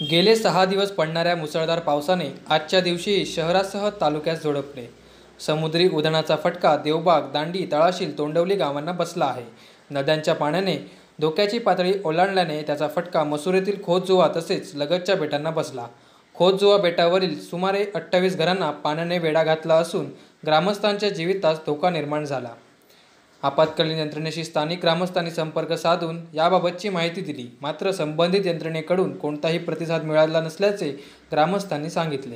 गेले 6 दिवस पडणाऱ्या मुसळधार पावसाने आजच्या दिवशी शहरासह तालुक्यास झोडपले. समुद्री उधाणाचा फटका देवबाग, दांडी, तळाशील, तोंडवली गावांना बसला आहे. नद्यांच्या पाण्याने धोक्याची पातळी ओलांडल्याने त्याचा फटका मसुरेतील खोतजुवा तसेच लगतच्या बेटांना बसला. खोतजुवा बेटावरील सुमारे 28 घरांना पाण्याने वेढा घातला असून ग्रामस्थांच्या जीवितास धोका निर्माण झाला. आपत्कालीन यंत्रणेशी स्थानिक ग्रामस्थांनी संपर्क साधून याबाबतची माहिती दिली, मात्र संबंधित यंत्रणेकडून कोणताही प्रतिसाद मिळाला नसल्याचे ग्रामस्थांनी सांगितले.